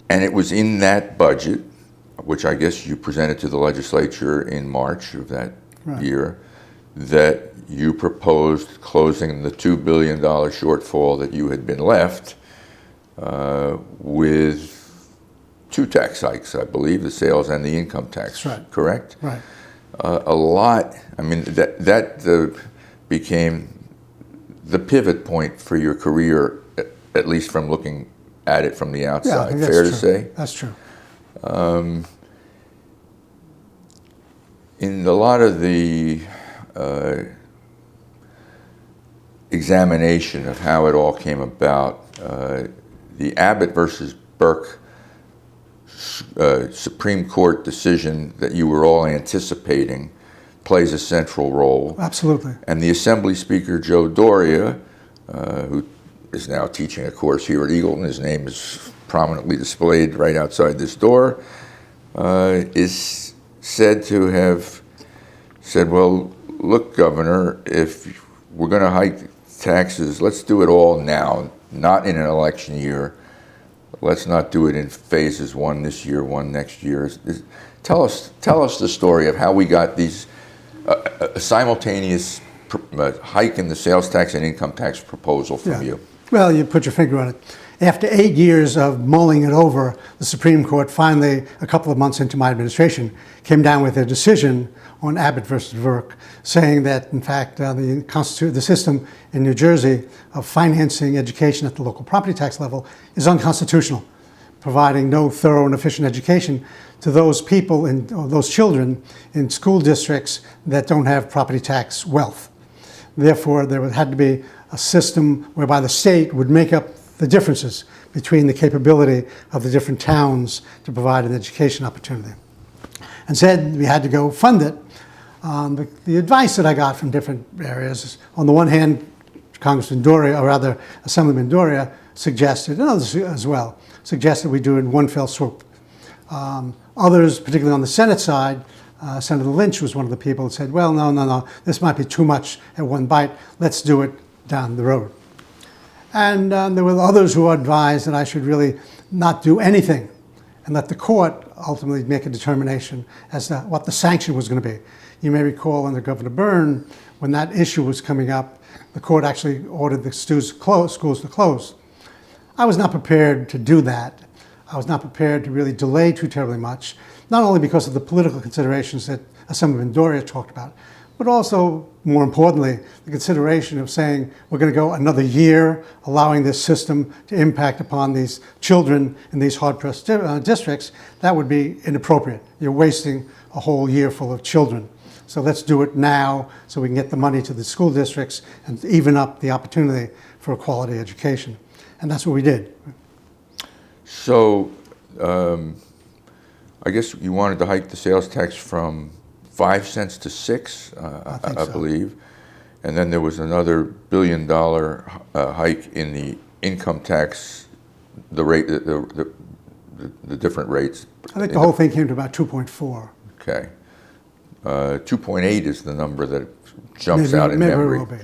And it was in that budget, which I guess you presented to the legislature in March of that year, that you proposed closing the $2 billion shortfall that you had been left with two tax hikes, I believe, the sales and the income tax. That's right. Correct? Right. A lot, I mean, that became the pivot point for your career, at least from looking at it from the outside. Yeah, I think that's Fair true. to say? That's true. In a lot of the examination of how it all came about, the Abbott versus Burke Supreme Court decision that you were all anticipating plays a central role. Absolutely. And the Assembly Speaker, Joe Doria, who is now teaching a course here at Eagleton, his name is prominently displayed right outside this door, is said to have said, well, look, Governor, if we're going to hike taxes, let's do it all now, not in an election year. Let's not do it in phases, one this year, one next year. Tell us the story of how we got these simultaneous hike in the sales tax and income tax proposal from you. Well, you put your finger on it. After 8 years of mulling it over, the Supreme Court finally, a couple of months into my administration, came down with a decision on Abbott versus Burke, saying that, in fact, the system in New Jersey of financing education at the local property tax level is unconstitutional, providing no thorough and efficient education to those people or those children in school districts that don't have property tax wealth. Therefore, there had to be a system whereby the state would make up the differences between the capability of the different towns to provide an education opportunity. And said we had to go fund it. The advice that I got from different areas is, on the one hand, Congressman Doria, or rather Assemblyman Doria, suggested, and others as well, suggested we do it in one fell swoop. Others, particularly on the Senate side, Senator Lynch was one of the people that said, well, no, this might be too much at one bite. Let's do it down the road. And there were others who advised that I should really not do anything and let the court ultimately make a determination as to what the sanction was going to be. You may recall under Governor Byrne, when that issue was coming up, the court actually ordered the schools to close. I was not prepared to do that. I was not prepared to really delay too terribly much, not only because of the political considerations that Assemblyman Doria talked about, but also, more importantly, the consideration of saying we're going to go another year, allowing this system to impact upon these children in these hard-pressed districts. That would be inappropriate. You're wasting a whole year full of children. So let's do it now so we can get the money to the school districts and even up the opportunity for a quality education. And that's what we did. So I guess you wanted to hike the sales tax from 5 cents to 6, I believe. And then there was another $1 billion hike in the income tax, the rate, the different rates. I think the whole thing came to about 2.4. Okay. 2.8 is the number that jumps out in memory. Maybe it will be.